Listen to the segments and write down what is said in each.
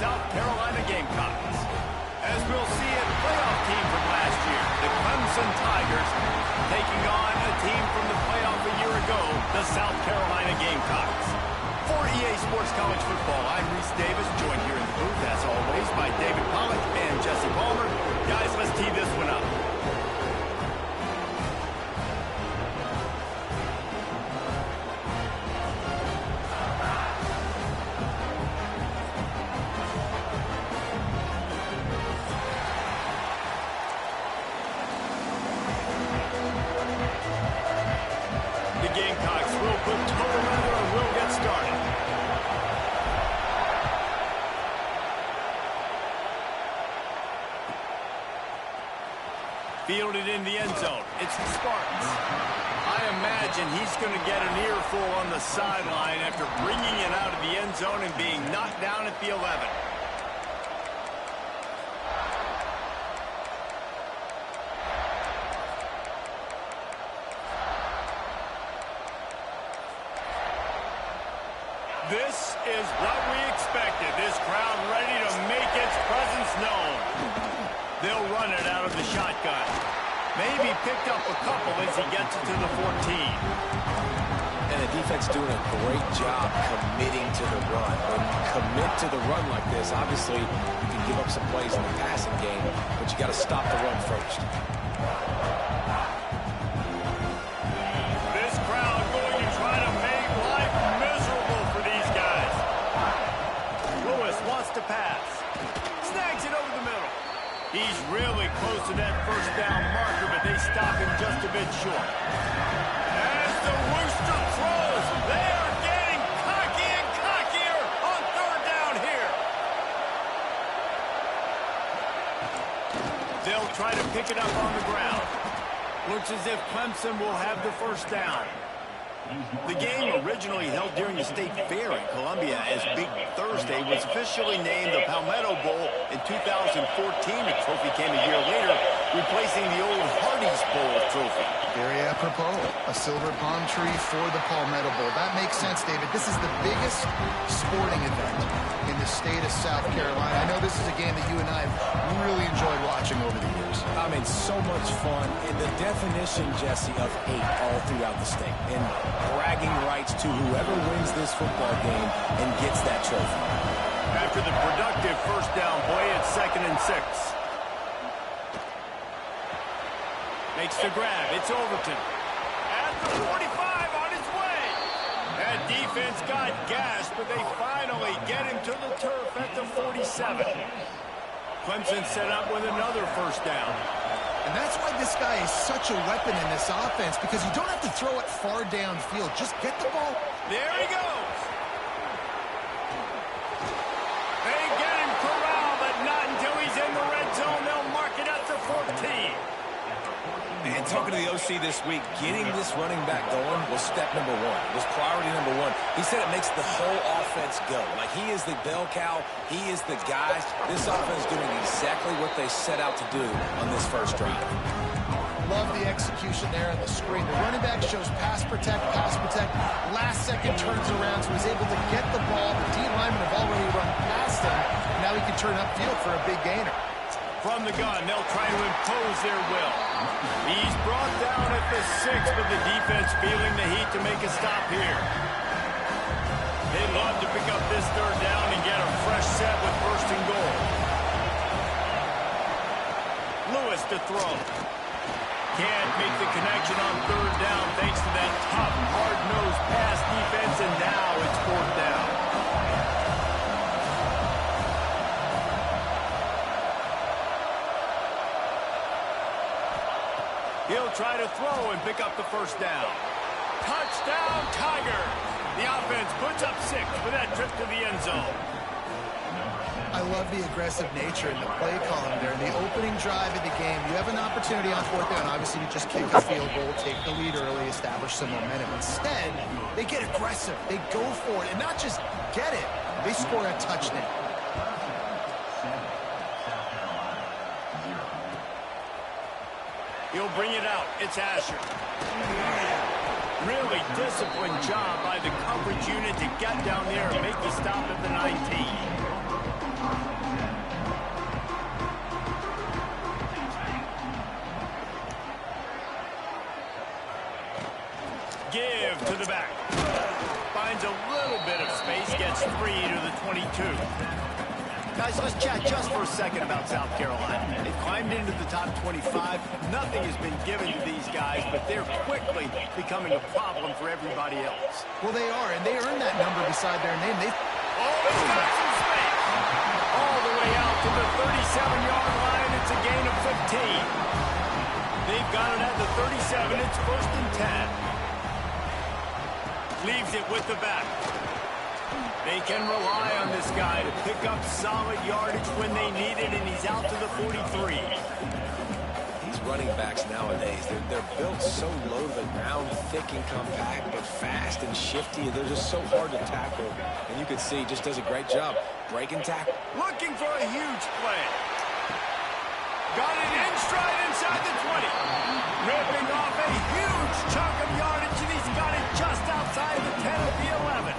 South Carolina Gamecocks. As we'll see, a playoff team from last year, the Clemson Tigers, taking on a team from the playoff a year ago, the South Carolina Gamecocks. For EA Sports College Football, I'm Reese Davis, joined here in the booth, as always, by David Pollack and Jesse Palmer. Guys, let's tee this one up. Fielded in the end zone. It's the Spartans. I imagine he's going to get an earful on the sideline after bringing it out of the end zone and being knocked down at the 11. This is what we expected. This crowd ready to make its presence known. They'll run it out of the shotgun. Maybe picked up a couple as he gets it to the 14. And the defense doing a great job committing to the run. When you commit to the run like this, obviously you can give up some plays in the passing game, but you got to stop the run first. This crowd going to try to make life miserable for these guys. Lewis wants to pass. Snags it over the middle. He's really close to that first down marker, but they stop him just a bit short. As the Rooster throws, they are getting cocky and cockier on third down here. They'll try to pick it up on the ground. Looks as if Clemson will have the first down. The game, originally held during the State Fair in Columbia as Big Thursday, was officially named the Palmetto Bowl in 2014. The trophy came a year later, replacing the old Hardee's Bowl trophy. Very apropos, a silver palm tree for the Palmetto Bowl. That makes sense, David. This is the biggest sporting event in the state of South Carolina. I know this is a game that you and I have really enjoyed watching over the years. I mean, so much fun. And the definition, Jesse, of hate all throughout the state. And bragging rights to whoever wins this football game and gets that trophy. After the productive first down play, it's 2nd and 6. Makes the grab. It's Overton. At the 45 on his way. That defense got gashed, but they finally get him to the turf at the 47. Clemson set up with another first down. And that's why this guy is such a weapon in this offense, because you don't have to throw it far downfield. Just get the ball. There he goes. They get him corralled, but not until he's in the red zone. They'll mark it at the 14. And talking to the OC this week, getting this running back going was step number one. Was priority number one. He said it makes the whole offense go. Like, he is the bell cow. He is the guy. This offense is doing exactly what they set out to do on this first drive. Love the execution there on the screen. The running back shows pass protect, pass protect. Last second turns around, so he's able to get the ball. The D linemen have already run past him. Now he can turn upfield for a big gainer. From the gun, they'll try to impose their will. He's brought down at the 6, but the defense feeling the heat to make a stop here. They'd love to pick up this third down and get a fresh set with 1st and goal. Lewis to throw. Can't make the connection on third down thanks to that tough, hard-nosed pass defense, and now it's 4th down. He'll try to throw and pick up the first down. Touchdown, Tiger! The offense puts up 6 for that trip to the end zone. I love the aggressive nature in the play column there. In the opening drive of the game, you have an opportunity on 4th down. Obviously, you just kick a field goal, take the lead early, establish some momentum. Instead, they get aggressive. They go for it. And not just get it, they score a touchdown. He'll bring it out. It's Asher. Really disciplined job by the coverage unit to get down there and make the stop at the 19. finds a little bit of space, gets 3 to the 22. Guys, let's chat just for a second about South Carolina. They've climbed into the top 25. Nothing has been given to these guys, but they're quickly becoming a problem for everybody else. Well, they are, and they earned that number beside their name. He's got some space. All the way out to the 37-yard line. It's a gain of 15. They've got it at the 37. It's 1st and 10. Leaves it with the back. They can rely on this guy to pick up solid yardage when they need it, and he's out to the 43. These running backs nowadays, they're built so low to the ground, thick and compact, but fast and shifty. They're just so hard to tackle. And you can see he just does a great job breaking tackle. Looking for a huge play. Got it in stride inside the 20. Ripping off a huge chunk of yardage, and he's got it just outside the 10 of the 11.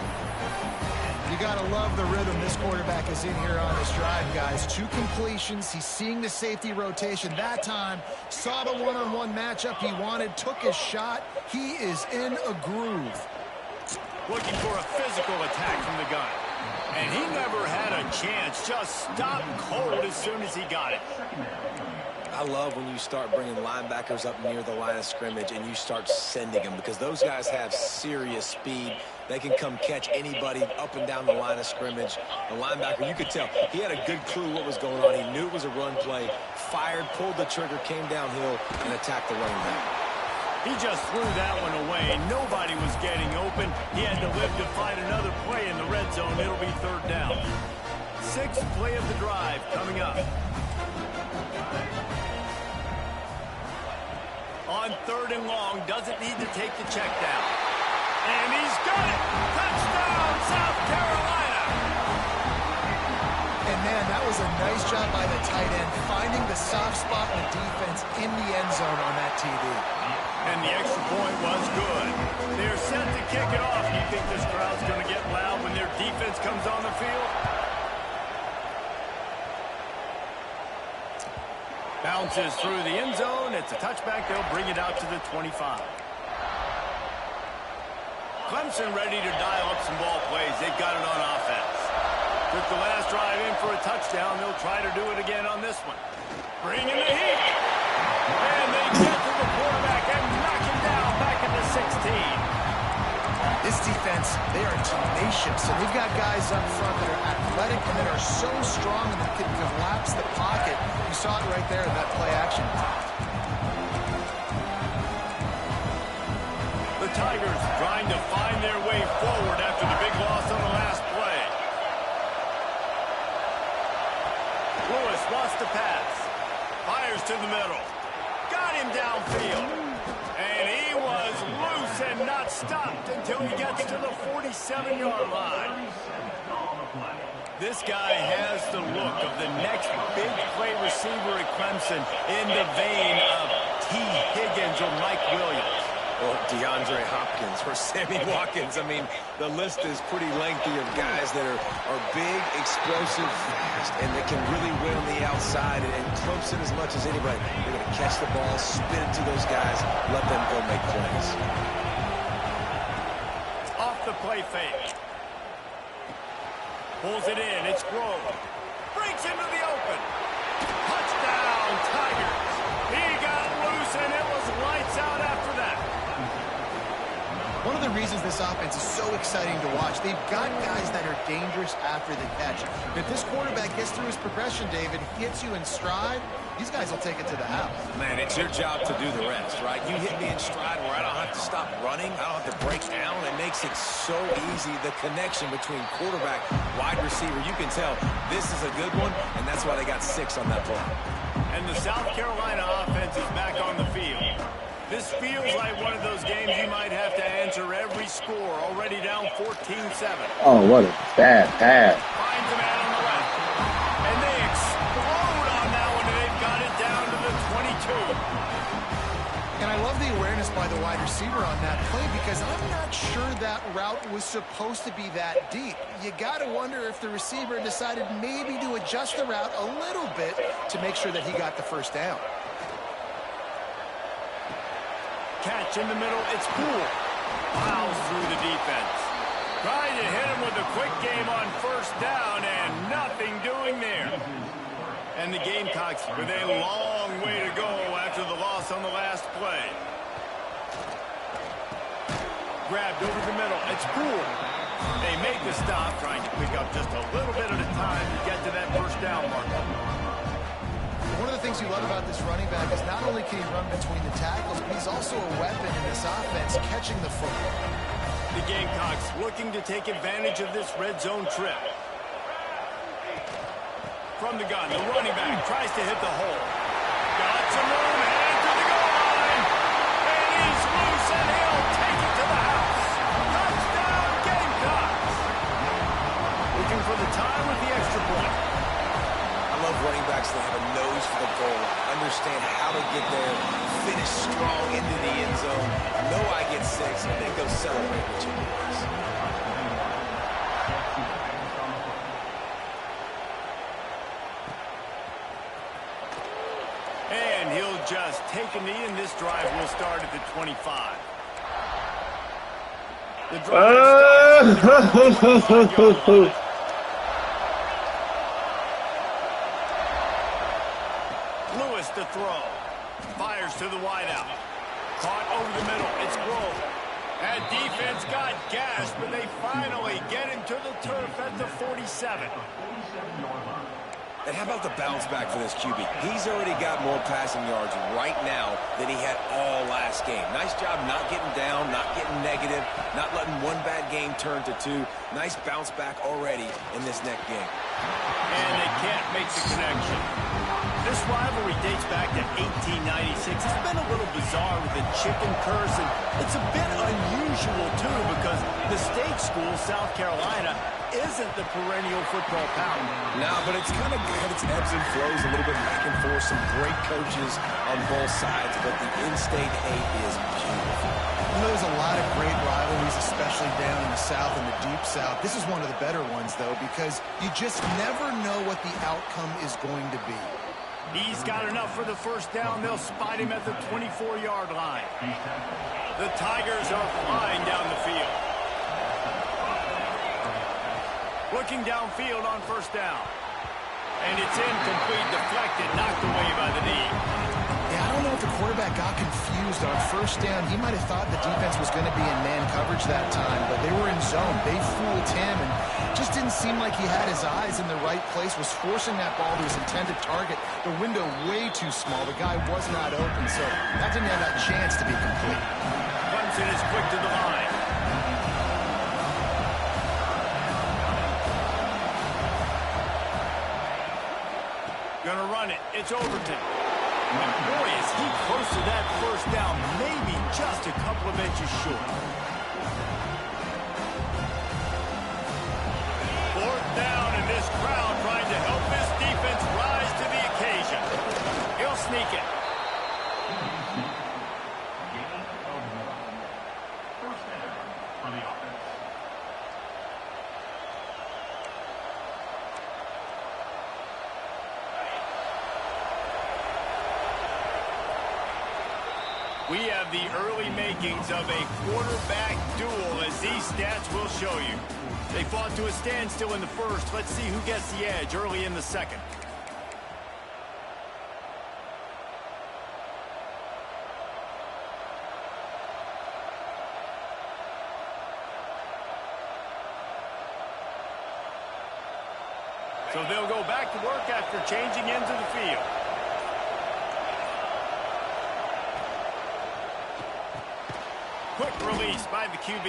You got to love the rhythm this quarterback is in here on this drive, guys. 2 completions. He's seeing the safety rotation. That time, saw the one-on-one matchup he wanted, took his shot. He is in a groove. Looking for a physical attack from the gun. And he never had a chance. Just stopped cold as soon as he got it. I love when you start bringing linebackers up near the line of scrimmage and you start sending them, because those guys have serious speed. They can come catch anybody up and down the line of scrimmage. The linebacker, you could tell, he had a good clue what was going on. He knew it was a run play, fired, pulled the trigger, came downhill, and attacked the running back. He just threw that one away. Nobody was getting open. He had to live to find another play in the red zone. It'll be 3rd down. 6th play of the drive coming up. On 3rd and long, doesn't need to take the check down. And he's got it! Touchdown, South Carolina! And man, that was a nice job by the tight end, finding the soft spot in the defense in the end zone on that TD. And the extra point was good. They're set to kick it off. You think this crowd's going to get loud when their defense comes on the field? Bounces through the end zone. It's a touchback. They'll bring it out to the 25. Clemson ready to dial up some ball plays. They've got it on offense. Took the last drive in for a touchdown. They'll try to do it again on this one. Bring in the heat. And they get to the quarterback and knock him down back at the 16. This defense, they are tenacious, and they've got guys up front that are athletic and that are so strong and that can collapse the pocket. You saw it right there in that play action. The Tigers trying to find their way forward after the big loss on the last play. Lewis wants to pass. Fires to the middle. Got him downfield. And he was loose and not stopped until he gets to the 47-yard line. This guy has the look of the next big play receiver at Clemson, in the vein of T. Higgins or Mike Williams. Or DeAndre Hopkins or Sammy Watkins. I mean, the list is pretty lengthy of guys that are big, explosive, fast, and that can really win on the outside. And Clemson, as much as anybody, they're going to catch the ball, spin it to those guys, let them go make plays. Off the play fake. Pulls it in. It's Grove. Breaks into the open. Touchdown, Tigers. He got loose, and it was lights out after that. One of the reasons this offense is so exciting to watch, they've got guys that are dangerous after the catch. If this quarterback gets through his progression, David, hits you in stride, these guys will take it to the house. Man, it's your job to do the rest, right? You hit me in stride where I don't have to stop running. I don't have to break down. It makes it so easy. The connection between quarterback, wide receiver, you can tell this is a good one, and that's why they got 6 on that play. And the South Carolina offense is back on the field. This feels like one of those games you might have to answer every score. Already down 14-7. Oh, what a bad pass. Finds a man on the left. And they explode on that one, and they've got it down to the 22. And I love the awareness by the wide receiver on that play, because I'm not sure that route was supposed to be that deep. You got to wonder if the receiver decided maybe to adjust the route a little bit to make sure that he got the first down. Catch in the middle. It's cool. Miles through the defense. Trying to hit him with a quick game on first down, and nothing doing there. And the Gamecocks with a long way to go after the loss on the last play. Grabbed over the middle. It's cool. They make the stop, trying to pick up just a little bit at a time to get to that first down marker. One of the things you love about this running back is not only can he run between the tackles, but he's also a weapon in this offense, catching the football. The Gamecocks looking to take advantage of this red zone trip. From the gun, the running back tries to hit the hole. Got some room, headed to the goal line. And he's loose, and he'll take it to the house. Touchdown, Gamecocks. Looking for the tie with the extra point. I love running backs that have a nose for the goal line, understand how to get there, finish strong into the end zone, know I get 6, and then go celebrate with your boys. And he'll just take a knee, and this drive will start at the 25. The drive starts. Lewis to throw. Fires to the wideout. Caught over the middle. It's Grove. That defense got gashed, but they finally get him to the turf at the 47. And how about the bounce back for this QB? He's already got more passing yards right now than he had all last game. Nice job not getting down, not getting negative, not letting one bad game turn to 2. Nice bounce back already in this next game. And they can't make the connection. This rivalry dates back to 1896. It's been a little bizarre with the chicken curse, and it's a bit unusual, too, because the state school, South Carolina, isn't the perennial football power. No, but it's kind of good. It's ebbs and flows a little bit back and forth. Some great coaches on both sides, but the in-state hate is beautiful. You know, there's a lot of great rivalries, especially down in the South and the Deep South. This is one of the better ones, though, because you just never know what the outcome is going to be. He's got enough for the first down. They'll spot him at the 24-yard line. The Tigers are flying down the field. Looking downfield on first down. And it's incomplete, deflected, knocked away by the knee. Yeah, I don't know if the quarterback got confused on first down. He might have thought the defense was going to be in man coverage that time, but they were in zone. They fooled him, and just didn't seem like he had his eyes in the right place, was forcing that ball to his intended target. The window way too small. The guy was not open, so that didn't have that chance to be complete. Clemson is quick to the line. Gonna run it. It's Overton. Boy, is he close to that first down, maybe just a couple of inches short. Fourth down, and this crowd trying to help this defense rise to the occasion. He'll sneak it. We have the early makings of a quarterback duel, as these stats will show you. They fought to a standstill in the first. Let's see who gets the edge early in the second. So they'll go back to work after changing into the field. Quick release by the QB.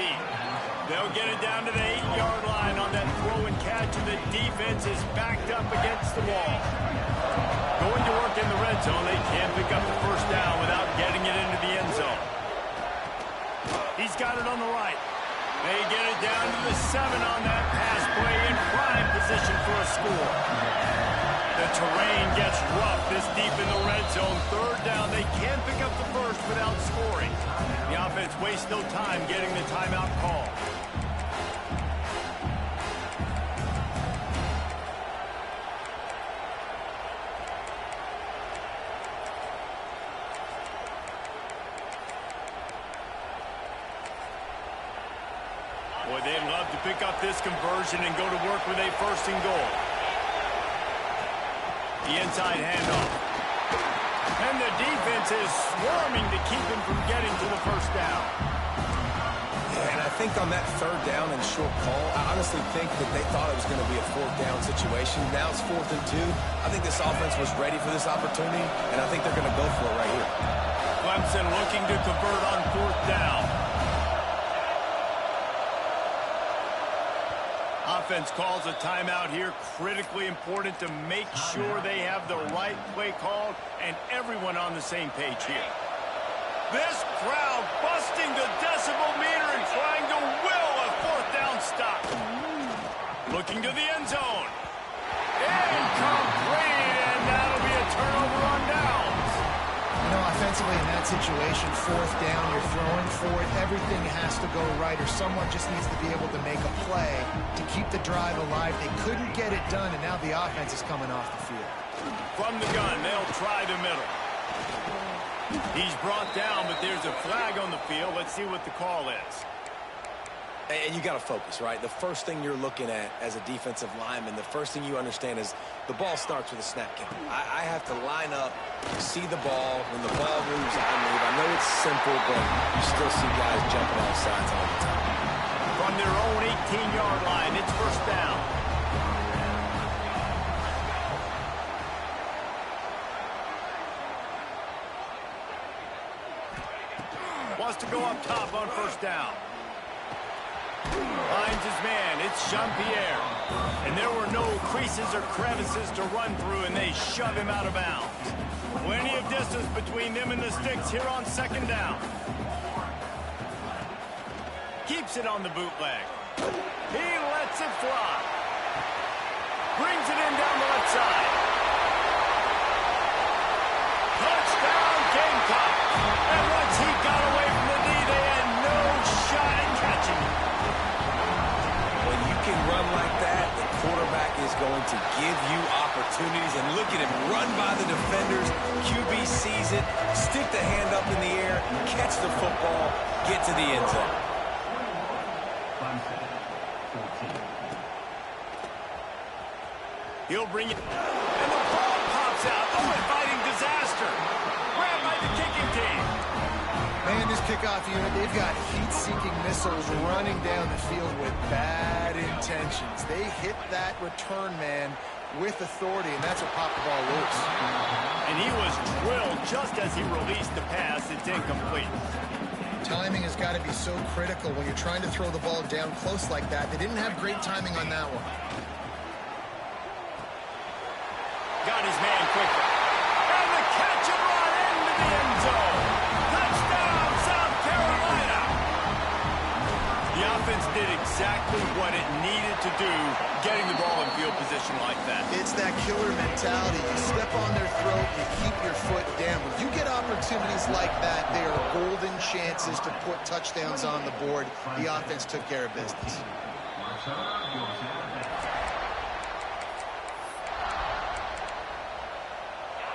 They'll get it down to the 8-yard line on that throw and catch, and the defense is backed up against the wall. Going to work in the red zone. They can't pick up the first down without getting it into the end zone. He's got it on the right. They get it down to the 7 on that pass play, in prime position for a score. The terrain gets rough this deep in the red zone. Third down, they can't pick up the first without scoring. The offense wastes no time getting the timeout call. Boy, they'd love to pick up this conversion and go to work with a first and goal. The inside handoff. And the defense is swarming to keep him from getting to the first down. Yeah, and I think on that third down and short call, I honestly think that they thought it was going to be a fourth down situation. Now it's 4th and 2. I think this offense was ready for this opportunity, and I think they're going to go for it right here. Clemson looking to convert on 4th down. Offense calls a timeout here. Critically important to make sure they have the right play called and everyone on the same page here. This crowd busting the decibel meter and trying to will a 4th down stop. Looking to the end zone. Incomplete, and that'll be a turnover on downs. You know, offensively in that situation, 4th down, you're throwing for it. Everything has to go right, or someone just needs to be able to make a play to keep the drive alive. They couldn't get it done, and now the offense is coming off the field. From the gun, they'll try the middle. He's brought down, but there's a flag on the field. Let's see what the call is. And you got to focus, right? The first thing you're looking at as a defensive lineman, the first thing you understand is the ball starts with a snap count. I have to line up, see the ball. When the ball moves, I move. I know it's simple, but you still see guys jumping off sides all the time. From their own 18-yard line, it's first down. Wants to go up top on first down. Finds his man. It's Jean-Pierre. And there were no creases or crevices to run through, and they shove him out of bounds. Plenty of distance between them and the sticks here on 2nd down. Keeps it on the bootleg. He lets it fly. Brings it in down the left side. Touchdown, Gamecock. And once he got away from the knee, they had no shot at catching him. When you can run like that, the quarterback is going to give you opportunities. And look at him run by the defenders. QB sees it, stick the hand up in the air, catch the football, get to the end zone. He'll bring it, and the ball pops out. Oh, inviting disaster. Grabbed by the kicking team. Man, this kickoff unit, they've got heat-seeking missiles running down the field with bad intentions. They hit that return man with authority, and that's what popped the ball loose. And he was drilled just as he released the pass. It's incomplete. Timing has got to be so critical when you're trying to throw the ball down close like that. They didn't have great timing on that one. Got his man quickly. And the catch and run into the end zone. Touchdown, South Carolina. The offense did exactly what it needed to do, getting the ball in field position like that. It's that killer mentality. You step on their throat, you keep your foot down. When you get opportunities like that, they are golden chances to put touchdowns on the board. The offense took care of business.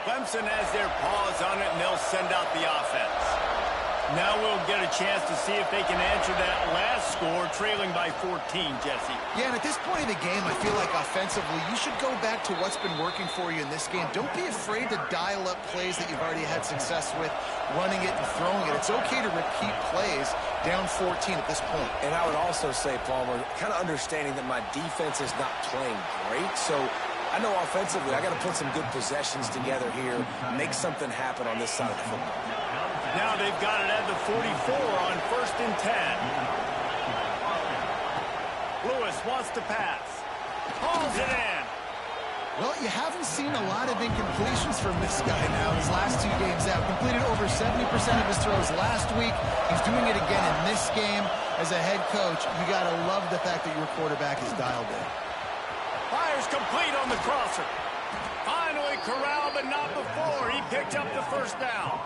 Clemson has their paws on it, and they'll send out the offense. Now we'll get a chance to see if they can answer that last score, trailing by 14, Jesse. Yeah, and at this point in the game, I feel like offensively, you should go back to what's been working for you in this game. Don't be afraid to dial up plays that you've already had success with, running it and throwing it. It's okay to repeat plays down 14 at this point. And I would also say, Palmer, kind of understanding that my defense is not playing great, so I know offensively I got to put some good possessions together here, make something happen on this side of the football. Now they've got it at the 44 on 1st and 10. Lewis wants to pass. Hauls it in. Well, you haven't seen a lot of incompletions from this guy now. His last 2 games out, completed over 70% of his throws last week. He's doing it again in this game. As a head coach, you got to love the fact that your quarterback is dialed in. Fires complete on the crosser. Finally corralled, but not before. He picked up the first down.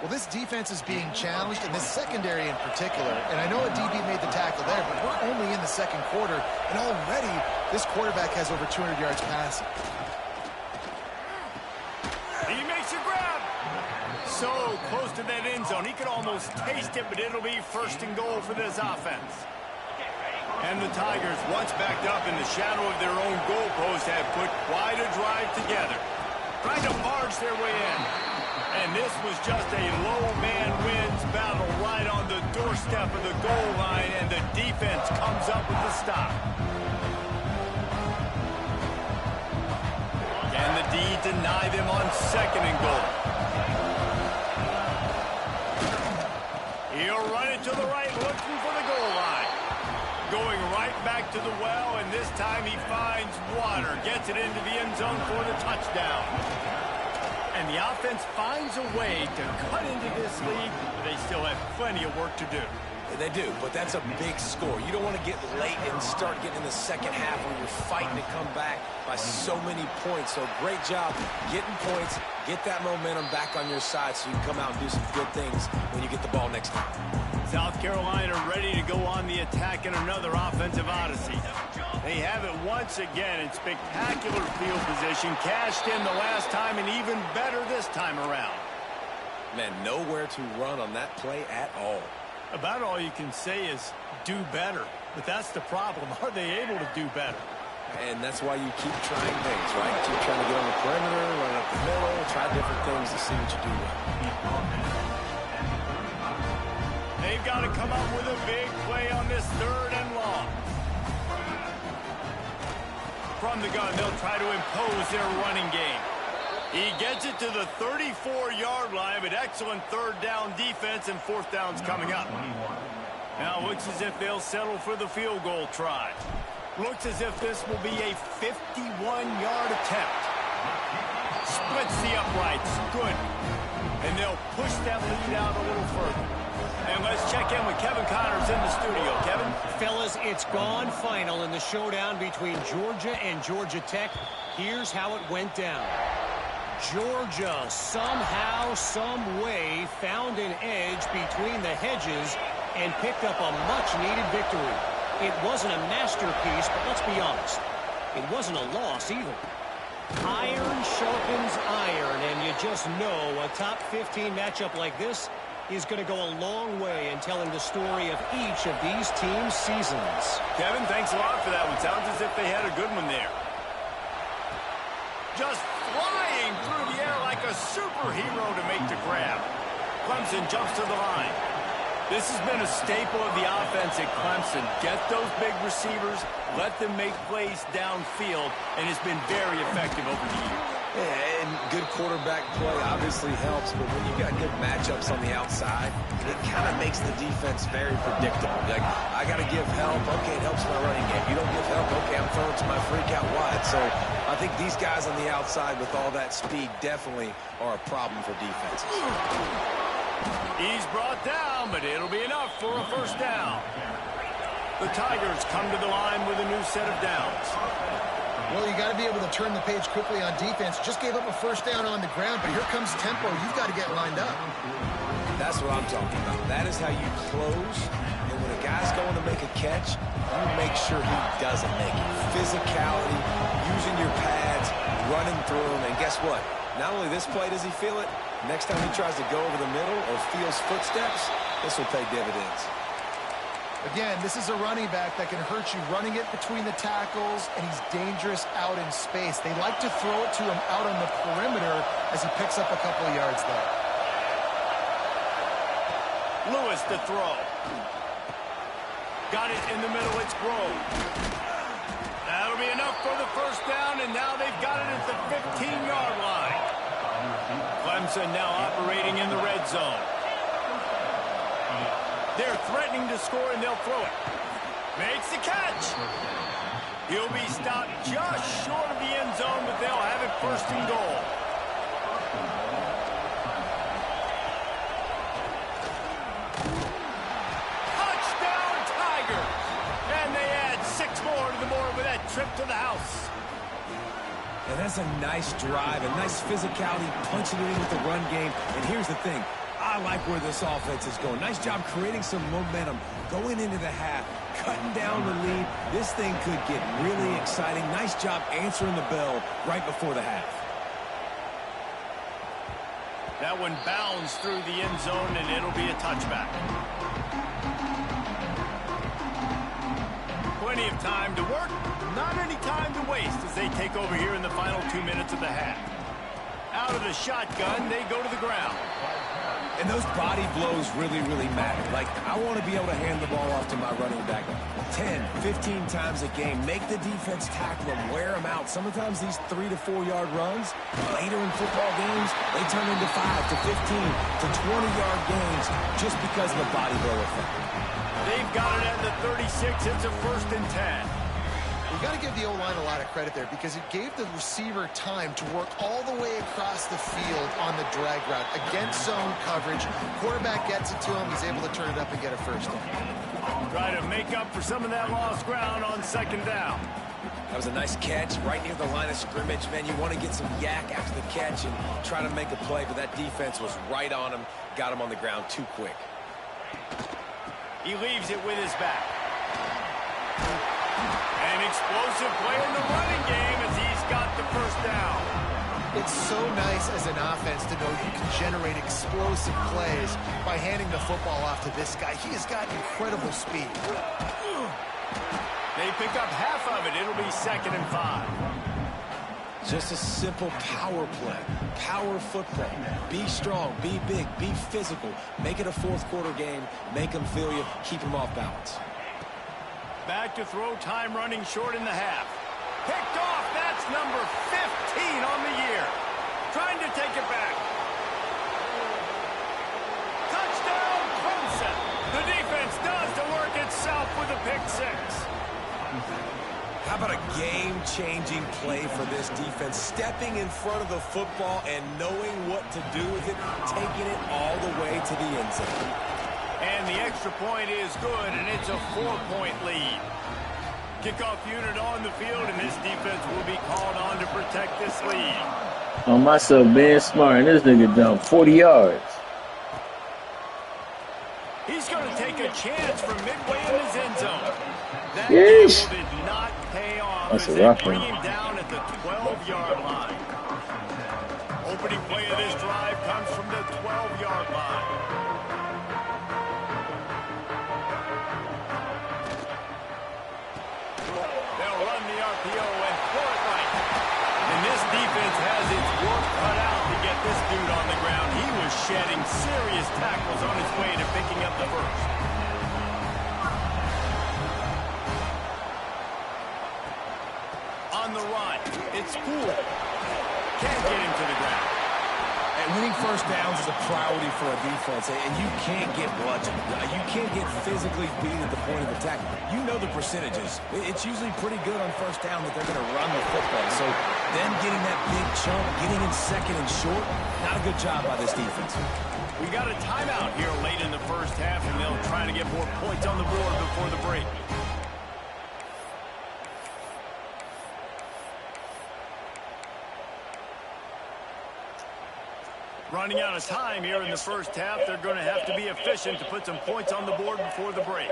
Well, this defense is being challenged, and this secondary in particular. And I know a DB made the tackle there, but we're only in the 2nd quarter, and already this quarterback has over 200 yards passing. He makes a grab. So close to that end zone. He could almost taste it, but it'll be 1st and goal for this offense. And the Tigers, once backed up in the shadow of their own goalpost, have put quite a drive together, trying to barge their way in. And this was just a low man wins battle right on the doorstep of the goal line, and the defense comes up with the stop. Can the D deny them on 2nd and goal? He'll run it to the right, looking for the goal line. Going right back to the well, and this time he finds water. Gets it into the end zone for the touchdown. And the offense finds a way to cut into this league, but they still have plenty of work to do. They do, but that's a big score. You don't want to get late and start getting in the second half where you're fighting to come back by so many points. So great job getting points, get that momentum back on your side so you can come out and do some good things when you get the ball next time. South Carolina ready to go on the attack in another offensive odyssey. They have it once again in spectacular field position, cashed in the last time and even better this time around. Man, nowhere to run on that play at all. About all you can say is do better, but that's the problem. Are they able to do better? And that's why you keep trying things, right? Keep trying to get on the perimeter, run up the middle, try different things to see what you do well. They've got to come up with a big play on this 3rd and long. From the gun, they'll try to impose their running game. He gets it to the 34-yard line, but excellent 3rd down defense, and 4th down's coming up. Now it looks as if they'll settle for the field goal try. Looks as if this will be a 51-yard attempt. Splits the uprights. Good. And they'll push that lead out a little further. And let's check in with Kevin Connors in the studio. Kevin? Fellas, it's gone final in the showdown between Georgia and Georgia Tech. Here's how it went down. Georgia somehow, some way found an edge between the hedges and picked up a much-needed victory. It wasn't a masterpiece, but let's be honest, it wasn't a loss either. Iron sharpens iron, and you just know a top 15 matchup like this is going to go a long way in telling the story of each of these teams' seasons. Kevin, thanks a lot for that one. Sounds as if they had a good one there. Just flying through the air like a superhero to make the grab. Clemson jumps to the line. This has been a staple of the offense at Clemson. Get those big receivers, let them make plays downfield, and it's been very effective over the years. Yeah, and good quarterback play obviously helps, but when you got good matchups on the outside, it kind of makes the defense very predictable. Like, I got to give help. Okay, it helps my running game. You don't give help. Okay, I'm throwing to my freak out wide. So I think these guys on the outside with all that speed definitely are a problem for defenses. He's brought down, but it'll be enough for a 1st down. The Tigers come to the line with a new set of downs. Well, you got to be able to turn the page quickly on defense. Just gave up a 1st down on the ground, but here comes tempo. You've got to get lined up. That's what I'm talking about. That is how you close. And when a guy's going to make a catch, you make sure he doesn't make it. Physicality, using your pads, running through them. And guess what? Not only this play does he feel it, next time he tries to go over the middle or feels footsteps, this will pay dividends. Again, this is a running back that can hurt you running it between the tackles, and he's dangerous out in space. They like to throw it to him out on the perimeter as he picks up a couple of yards there. Lewis to throw. Got it in the middle. It's Grove. That'll be enough for the 1st down, and now they've got it at the 15-yard line. Clemson now operating in the red zone. They're threatening to score, and they'll throw it. Makes the catch. He'll be stopped just short of the end zone, but they'll have it 1st and goal. Touchdown, Tigers! And they add 6 more to the board with that trip to the house. And that's a nice drive, a nice physicality, punching it in with the run game. And here's the thing. I like where this offense is going. Nice job creating some momentum, going into the half, cutting down the lead. This thing could get really exciting. Nice job answering the bell right before the half. That one bounds through the end zone, and it'll be a touchback. Plenty of time to work, not any time to waste as they take over here in the final 2 minutes of the half. Out of the shotgun, they go to the ground. And those body blows really, really matter. Like, I want to be able to hand the ball off to my running back 10, 15 times a game. Make the defense tackle them, wear them out. Sometimes these 3 to 4 yard runs, later in football games, they turn into 5 to 15 to 20-yard gains just because of the body blow effect. They've got it at the 36. It's a 1st and 10. You got to give the O-line a lot of credit there because it gave the receiver time to work all the way across the field on the drag route against zone coverage. Quarterback gets it to him. He's able to turn it up and get a 1st down. Try to make up for some of that lost ground on 2nd down. That was a nice catch right near the line of scrimmage. Man, you want to get some yak after the catch and try to make a play, but that defense was right on him, got him on the ground too quick. He leaves it with his back. An explosive play in the running game as he's got the 1st down. It's so nice as an offense to know you can generate explosive plays by handing the football off to this guy. He has got incredible speed. They pick up half of it. It'll be 2nd and 5. Just a simple power play, power football. Be strong, be big, be physical. Make it a 4th quarter game. Make them feel you, keep them off balance. Back to throw, time running short in the half. Picked off, that's number 15 on the year. Trying to take it back. Touchdown, Clemson. The defense does the work itself with a pick 6. How about a game-changing play for this defense? Stepping in front of the football and knowing what to do with it, taking it all the way to the end zone. And the extra point is good, and it's a 4-point lead. Kickoff unit on the field, and this defense will be called on to protect this lead. On myself being smart, and this nigga jumped 40 yards. He's going to take a chance from midway in his end zone. That Yeesh. gamble did not pay off That's as a they rough bring one. him down at the 12-yard line. Opening play of this drive comes from the 12-yard line. They'll run the RPO and throw it right. And this defense has its work cut out to get this dude on the ground. He was shedding serious tackles on his way to picking up the 1st. On the run, it's Poole. Can't get him to the ground. And winning 1st downs is a priority for a defense, and you can't get bludgeoned. You can't get physically beat at the point of attack. You know the percentages. It's usually pretty good on 1st down that they're going to run the football. So them getting that big chunk, getting in 2nd and short, not a good job by this defense. We got a timeout here late in the 1st half, and they'll try to get more points on the board before the break. Running out of time here in the 1st half. They're going to have to be efficient to put some points on the board before the break.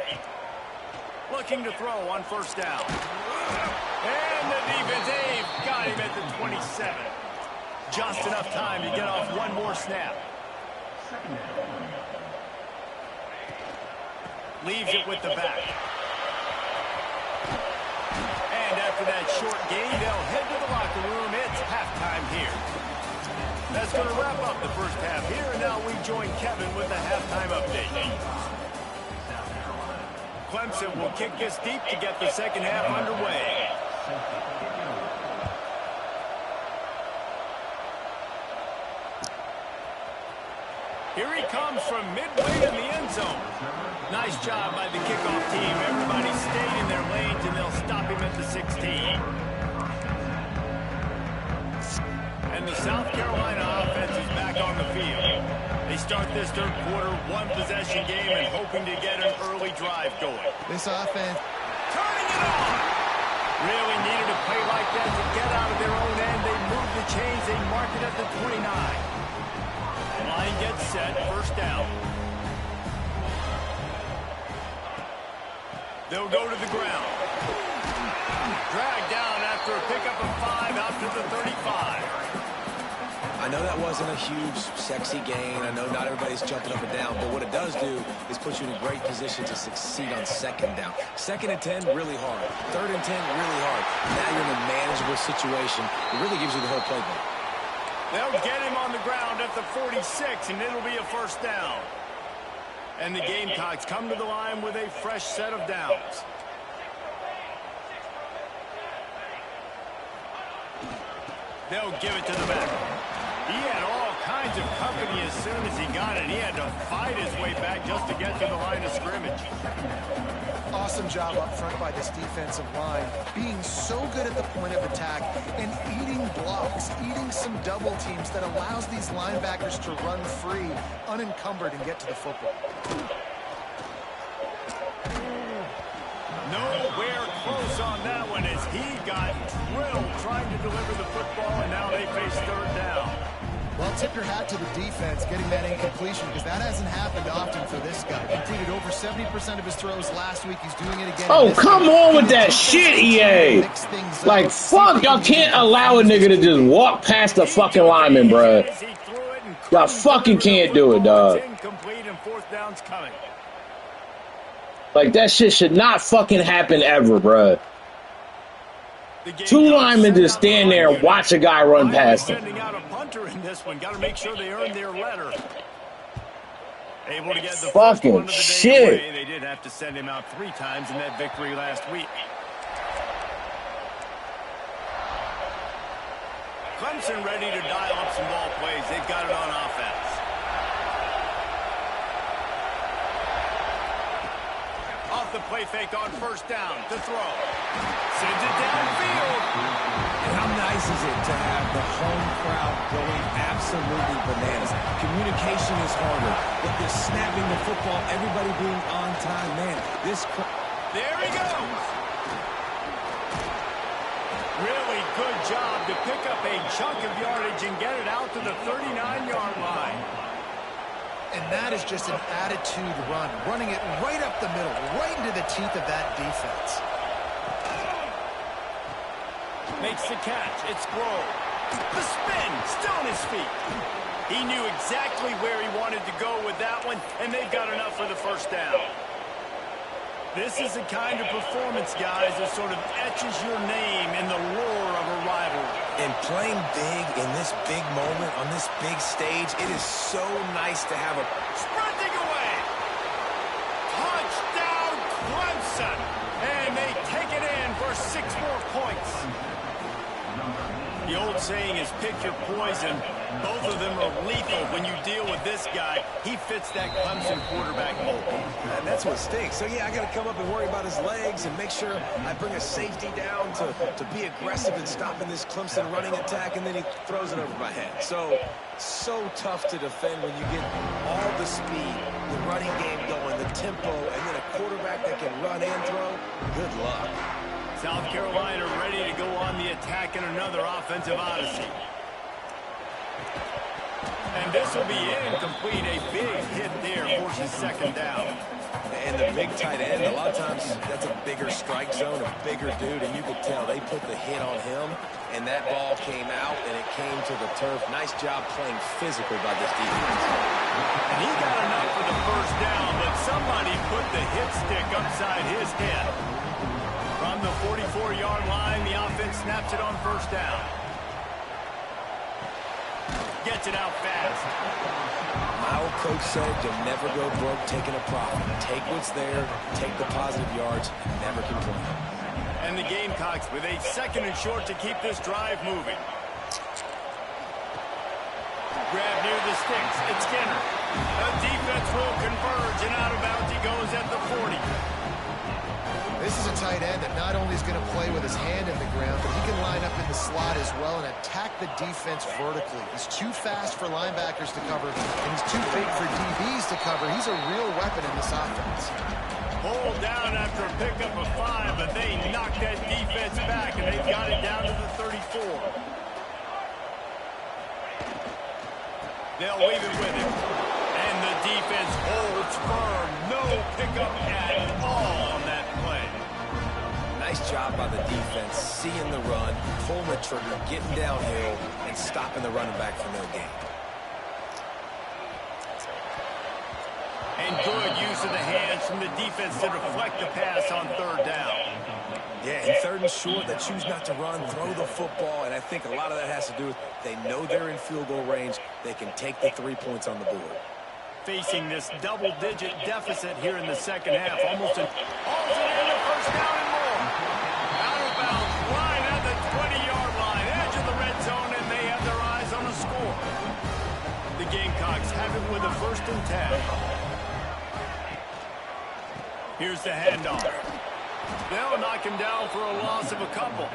Looking to throw on 1st down. And the defense, they've got him at the 27. Just enough time to get off one more snap. Leaves it with the back. And after that short gain, they'll head to the locker room. It's halftime here. That's going to wrap up the 1st half here, and now we join Kevin with the halftime update. Clemson will kick this deep to get the 2nd half underway. Here he comes from midway in the end zone. Nice job by the kickoff team. Everybody stayed in their lanes, and they'll stop him at the 16. And the South Carolina offense is back on the field. They start this 3rd quarter, 1-possession game, and hoping to get an early drive going. This offense Turning it on! Really needed a play like that to get out of their own end. They move the chains. They mark it at the 29. Line gets set. 1st down. They'll go to the ground. Dragged down after a pickup of 5 out to the 35. I know that wasn't a huge, sexy gain. I know not everybody's jumping up and down, but what it does do is put you in a great position to succeed on second down. 2nd and 10, really hard. 3rd and 10, really hard. Now you're in a manageable situation. It really gives you the whole playbook. They'll get him on the ground at the 46, and it'll be a first down. And the Gamecocks come to the line with a fresh set of downs. They'll give it to the back. He had all kinds of company as soon as he got it. He had to fight his way back just to get to the line of scrimmage. Awesome job up front by this defensive line, being so good at the point of attack and eating blocks, eating some double teams that allows these linebackers to run free, unencumbered, and get to the football. Nowhere close on that one as he got drilled trying to deliver the football, and now they face 3rd down. Well, tip your hat to the defense getting that incompletion because that hasn't happened often for this guy. Completed over 70% of his throws last week. He's doing it again. Oh, come on with that shit, EA. Like, fuck, y'all can't allow a nigga to just walk past the fucking lineman, bruh. Y'all fucking can't do it, dog. Incomplete and 4th down's coming. Like, that shit should not fucking happen ever, bruh. 2 linemen just stand there and watch a guy run past him. Sending out a punter in this one. Got to make sure they earn their letter. Able to get the fucking first one of the day shit. away. They did have to send him out 3 times in that victory last week. Clemson ready to dial up some ball plays. They've got it on offense. Off the play fake on 1st down. To throw. Sends it downfield. And how nice is it to have the home crowd going absolutely bananas? Communication is harder, but they're snapping the football, everybody being on time. Man, this... There he goes. Really good job to pick up a chunk of yardage and get it out to the 39-yard line. And that is just an attitude run, running it right up the middle, right into the teeth of that defense. Makes the catch. It's Grove. The spin, still on his feet. He knew exactly where he wanted to go with that one, and they've got enough for the 1st down. This is the kind of performance, guys, that sort of etches your name in the lore of a rivalry. And playing big in this big moment, on this big stage, it is so nice to have a... Sprinting away. Touchdown, Clemson. And they take it in for 6 more points. The old saying is pick your poison. Both of them are lethal when you deal with this guy. He fits that Clemson quarterback mold. And that's what stinks. So, yeah, I got to come up and worry about his legs and make sure I bring a safety down to be aggressive in stopping this Clemson running attack, and then he throws it over my head. So tough to defend when you get all the speed, the running game going, the tempo, and then a quarterback that can run and throw. Good luck. South Carolina ready to go on the attack in another offensive odyssey. And this will be incomplete. A big hit there forces 2nd down. And the big tight end, a lot of times that's a bigger strike zone, a bigger dude, and you could tell they put the hit on him, and that ball came out, and it came to the turf. Nice job playing physical by this defense. And he got enough for the 1st down, but somebody put the hit stick upside his head. From the 44-yard line, the offense snaps it on 1st down. Gets it out fast. My old coach said you'll never go broke taking a profit. Take what's there, take the positive yards, and never complain. And the Gamecocks with a 2nd and short to keep this drive moving. Grab near the sticks. It's Skinner. The defense will converge, and out of bounds he goes at the 40. This is a tight end that not only is going to play with his hand in the ground, but he can line up in the slot as well and attack the defense vertically. He's too fast for linebackers to cover, and he's too big for DBs to cover. He's a real weapon in this offense. Hold down after a pickup of 5, but they knocked that defense back, and they've got it down to the 34. They'll leave it with him. And the defense holds firm. No pickup at all on that play. Nice job by the defense, seeing the run, pulling the trigger, getting downhill, and stopping stopping the running back for no gain. And good use of the hands from the defense to deflect the pass on third down. Yeah, in third and short, they choose not to run, throw the football, and I think a lot of that has to do with they know they're in field goal range. They can take the 3 points on the board. Facing this double-digit deficit here in the second half. Almost in the first down and more. Out of bounds, line at the 20-yard line, edge of the red zone, and they have their eyes on a score. The Gamecocks have it with a 1st and 10. Here's the handoff. They'll knock him down for a loss of a couple.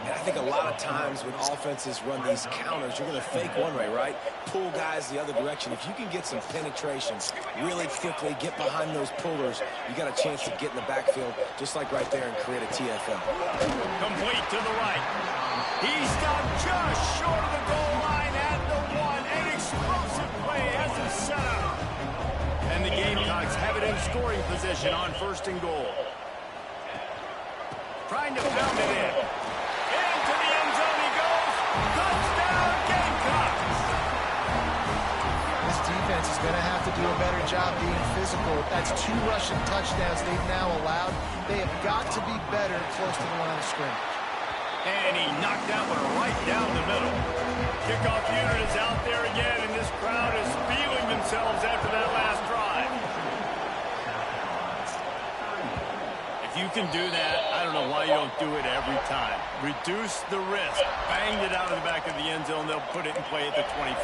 And I think a lot of times when offenses run these counters, you're going to fake one way, right? Pull guys the other direction. If you can get some penetrations really quickly, get behind those pullers, you got a chance to get in the backfield, just like right there, and create a TFL. Complete to the right. He stopped just short of the goal line at the 1. An explosive play has him set up. And the Gamecocks have it in scoring position on 1st and goal. Trying to pound it in. Into the end zone he goes. Touchdown, Gamecocks! This defense is going to have to do a better job being physical. That's 2 rushing touchdowns they've now allowed. They have got to be better close to the line of scrimmage. And he knocked that one right down the middle. Kickoff unit is out there again, and this crowd is feeling themselves after that last drive. If you can do that, I don't know why you don't do it every time. Reduce the risk. Banged it out of the back of the end zone. They'll put it in play at the 25.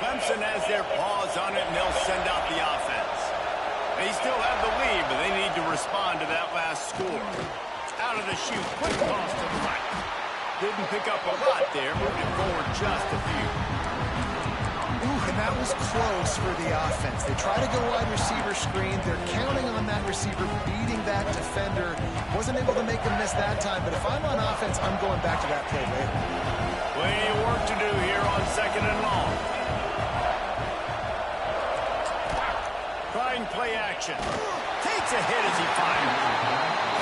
Clemson has their paws on it, and they'll send out the offense. They still have the lead, but they need to respond to that last score. Out of the chute, quick toss to the right. Didn't pick up a lot there, moved it forward just a few. Ooh, and that was close for the offense. They try to go wide receiver screen. They're counting on that receiver beating that defender. Wasn't able to make a miss that time, but if I'm on offense, I'm going back to that play later. Plenty of work to do here on 2nd and long. Trying play action. Takes a hit as he fires.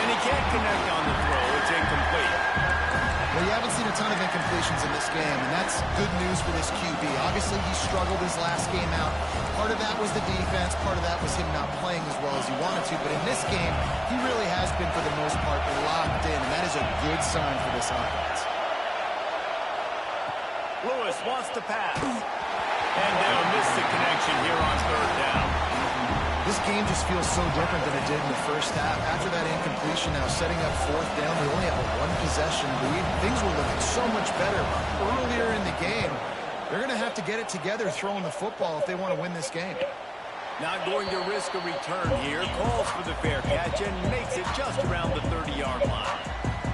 And he can't connect on the throw. It's incomplete. Well, you haven't seen a ton of incompletions in this game, and that's good news for this QB. Obviously, he struggled his last game out. Part of that was the defense. Part of that was him not playing as well as he wanted to. But in this game, he really has been, for the most part, locked in, and that is a good sign for this offense. Lewis wants to pass. And they'll miss the connection here on 3rd down. This game just feels so different than it did in the first half. After that incompletion, now setting up 4th down, they only have a 1-possession lead. Things were looking so much better earlier in the game. They're going to have to get it together throwing the football if they want to win this game. Not going to risk a return here. Calls for the fair catch and makes it just around the 30-yard line.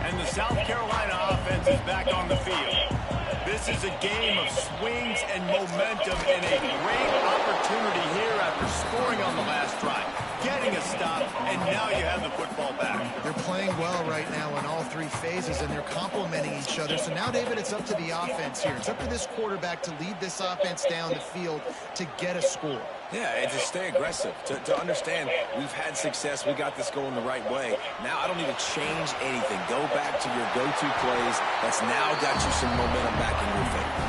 And the South Carolina offense is back on the field. This is a game of swings and momentum and a great opportunity here after scoring on the last drive, getting a stop, and now you have the football back. They're playing well right now in all 3 phases, and they're complementing each other. So now, David, it's up to the offense here. It's up to this quarterback to lead this offense down the field to get a score. Yeah, and to stay aggressive, to understand we've had success, we got this going the right way. Now I don't need to change anything. Go back to your go-to plays. That's now got you some momentum back in your favor.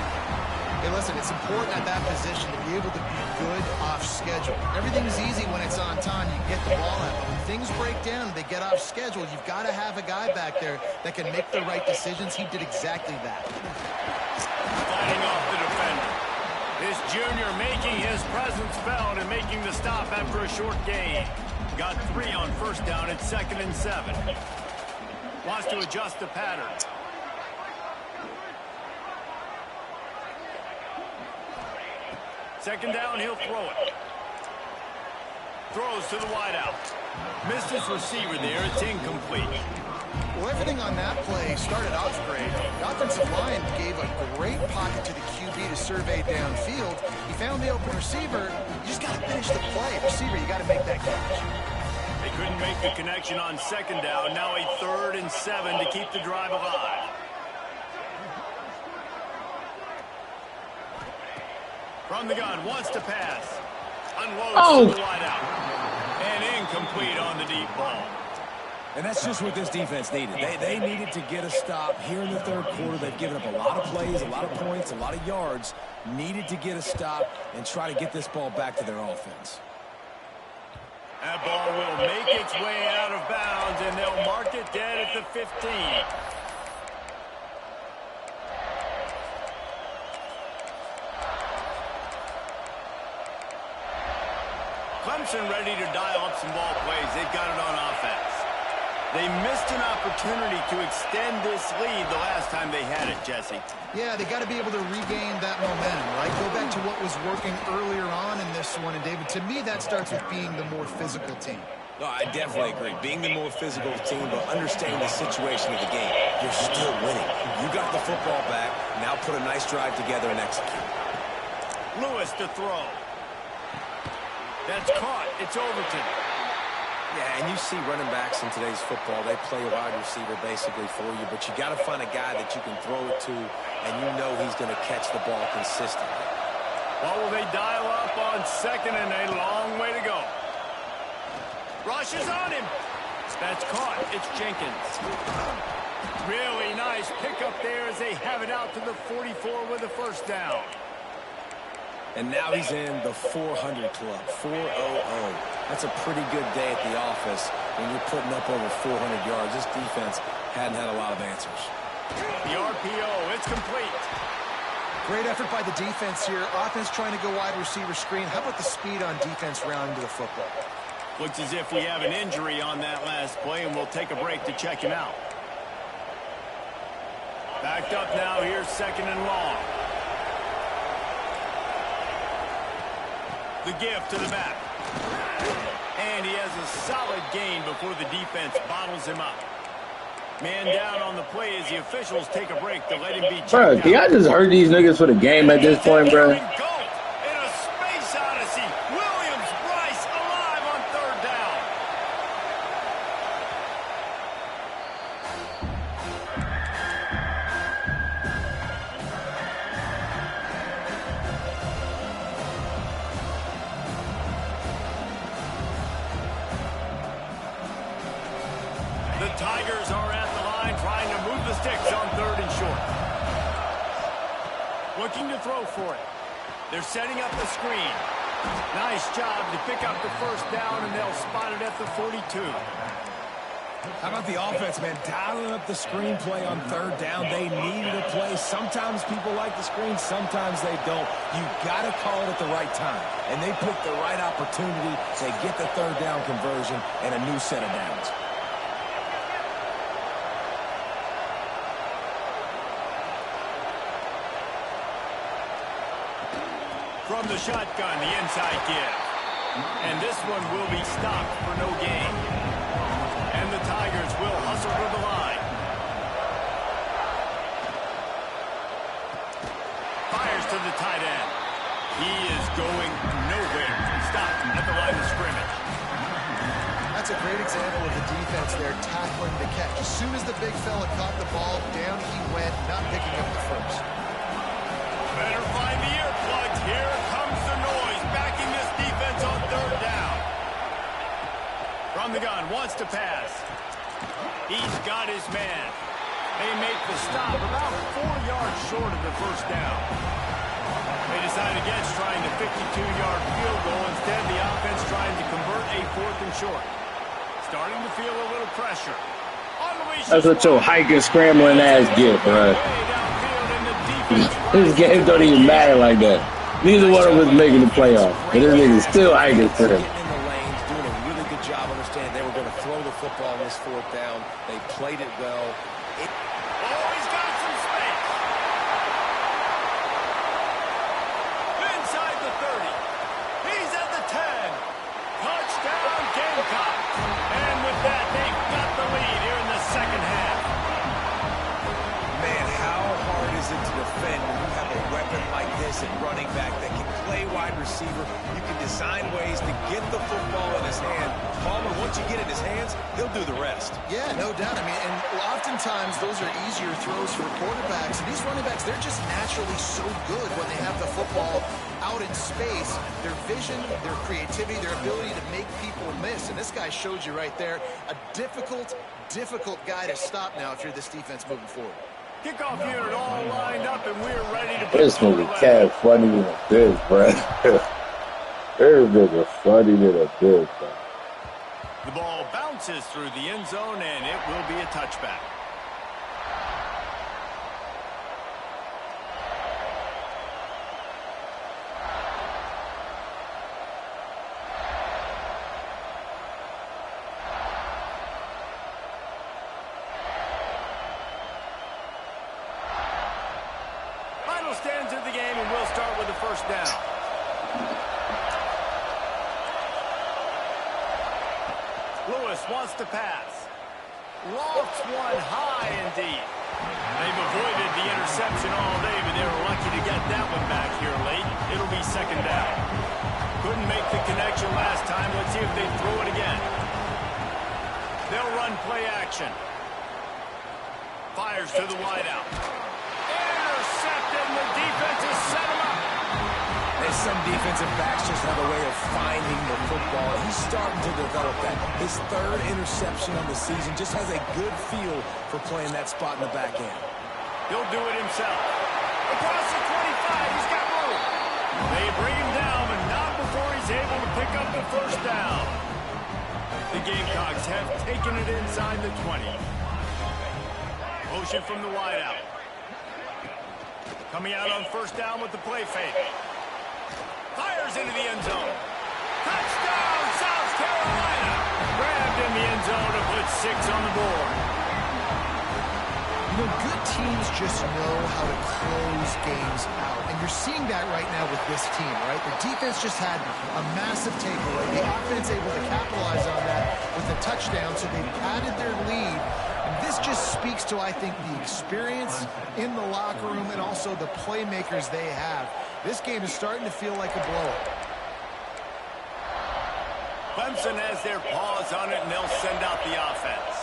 Hey, listen, it's important at that position to be able to be good off schedule. Everything's easy when it's on time. You get the ball out. But when things break down, they get off schedule. You've got to have a guy back there that can make the right decisions. He did exactly that. Fighting off the defender. This junior making his presence felt and making the stop after a short gain. Got 3 on 1st down. It's 2nd and 7. Wants to adjust the pattern. Second down, he'll throw it. Throws to the wideout. Missed his receiver there. It's incomplete. Well, everything on that play started off great. The offensive line gave a great pocket to the QB to survey downfield. He found the open receiver. You just got to finish the play. Receiver, you got to make that catch. They couldn't make the connection on 2nd down. Now a 3rd and 7 to keep the drive alive. From the gun, wants to pass. Unloads to the wideout. And incomplete on the deep ball. And that's just what this defense needed. They needed to get a stop here in the third quarter. They've given up a lot of plays, a lot of points, a lot of yards. Needed to get a stop and try to get this ball back to their offense. That ball will make its way out of bounds, and they'll mark it dead at the 15. Clemson ready to dial up some ball plays. They've got it on offense. They missed an opportunity to extend this lead the last time they had it, Jesse. Yeah, they got to be able to regain that momentum, right? Go back to what was working earlier on in this one. And, David, to me, that starts with being the more physical team. No, I definitely agree. Being the more physical team, but understanding the situation of the game. You're still winning. You got the football back. Now put a nice drive together and execute. Lewis to throw. That's caught. It's Overton. Yeah, and you see running backs in today's football, they play a wide receiver basically for you, but you got to find a guy that you can throw it to, and you know he's going to catch the ball consistently. Well, will they dial up on second and a long way to go? Rush is on him. That's caught. It's Jenkins. Really nice pickup there as they have it out to the 44 with a first down. And now he's in the 400 club, 400. That's a pretty good day at the office when you're putting up over 400 yards. This defense hadn't had a lot of answers. The RPO, it's complete. Great effort by the defense here. Offense trying to go wide receiver screen. How about the speed on defense rounding to the football? Looks as if we have an injury on that last play, and we'll take a break to check him out. Backed up now, here's second and long. The give to the back. And he has a solid gain before the defense bottles him up. Man down on the play as the officials take a break to let him be checked out. Bro, can y'all just hurt these niggas for the game at this point, bro? In a space odyssey, Williams Bryce alive on third down. The Tigers are at the line trying to move the sticks on third and short. Looking to throw for it. They're setting up the screen. Nice job to pick up the first down, and they'll spot it at the 42. How about the offense, man? Dialing up the screen play on third down. They needed a play. Sometimes people like the screen, sometimes they don't. You got to call it at the right time. And they picked the right opportunity. They get the third down conversion and a new set of downs. From the shotgun, the inside give. And this one will be stopped for no gain. And the Tigers will hustle to the line. Fires to the tight end. He is going nowhere. Stopped at the line of scrimmage. That's a great example of the defense there tackling the catch. As soon as the big fella caught the ball, down he went, not picking up the first. Better find the earplugs. Here comes the noise, backing this defense on third down. From the gun, wants to pass. He's got his man. They make the stop about 4 yards short of the first down. They decide against trying the 52-yard field goal. Instead, the offense trying to convert a fourth and short. Starting to feel a little pressure. That's what your hiking, scrambling ass get, bro. This game don't even matter like that. Neither one of us making the playoff. But this nigga's still hiking for him. In the lanes, doing a really good job understanding they were going to throw the football on this fourth down. They played it well. He's got some space. Inside the 30. He's at the 10. Touchdown, Gamecocks. And with that, they've got the lead here in the second half. Man, how hard is it to defend when you have a weapon like this at running back that can play wide receiver? You can design ways to get the football in his hand. Palmer, once you get it in his hands, he'll do the rest. Yeah, no doubt. I mean, and oftentimes those are easier throws for quarterbacks. And these running backs, they're just naturally so good when they have the football out in space. Their vision, their creativity, their ability to make people miss. And this guy showed you right there a difficult guy to stop now if you're this defense moving forward. Kickoff unit all lined up, and we're ready to This movie cat funny than a bitch, bro. This nigga funny than a bitch, bro. The ball bounces through the end zone, and it will be a touchback. Final stands of the game, and we'll start with the first down. Lewis wants to pass. Lofts one high and deep. They've avoided the interception all day, but they were lucky to get that one back here late. It'll be second down. Couldn't make the connection last time. Let's see if they throw it again. They'll run play action. Fires to the wideout. Intercepted, and the defense has set him up. And some defensive backs just have a way of finding the football. He's starting to develop that. His third interception of the season just has a good feel for playing that spot in the back end. He'll do it himself. Across the 25, he's got room. They bring him down, but not before he's able to pick up the first down. The Gamecocks have taken it inside the 20. Motion from the wideout. Coming out on first down with the play fake. Fires into the end zone. Touchdown, South Carolina. Grabbed in the end zone to put 6 on the board. You know, good teams just know how to close games out. And you're seeing that right now with this team, right? The defense just had a massive takeaway. The offense able to capitalize on that with a touchdown, so they've added their lead. And this just speaks to, I think, the experience in the locker room and also the playmakers they have. This game is starting to feel like a blowout. Clemson has their paws on it, and they'll send out the offense.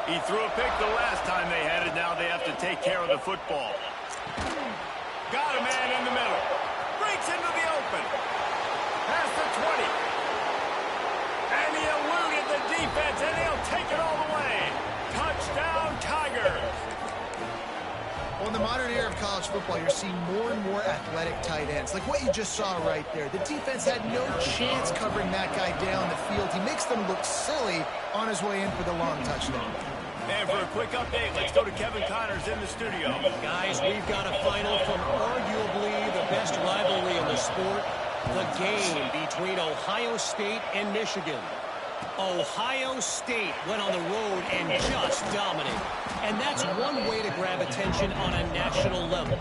He threw a pick the last time they had it. Now they have to take care of the football. Got a man in the middle. Breaks into the open. Past the 20. And he eluded the defense, and he'll take it all the way. Touchdown, Tigers. Well, in the modern era of college football, you're seeing more and more athletic tight ends. Like what you just saw right there. The defense had no chance covering that guy down the field. He makes them look silly on his way in for the long touchdown. And for a quick update, let's go to Kevin Connors in the studio. Guys, we've got a final from arguably the best rivalry in the sport, the game between Ohio State and Michigan. Ohio State went on the road and just dominated. And that's one way to grab attention on a national level.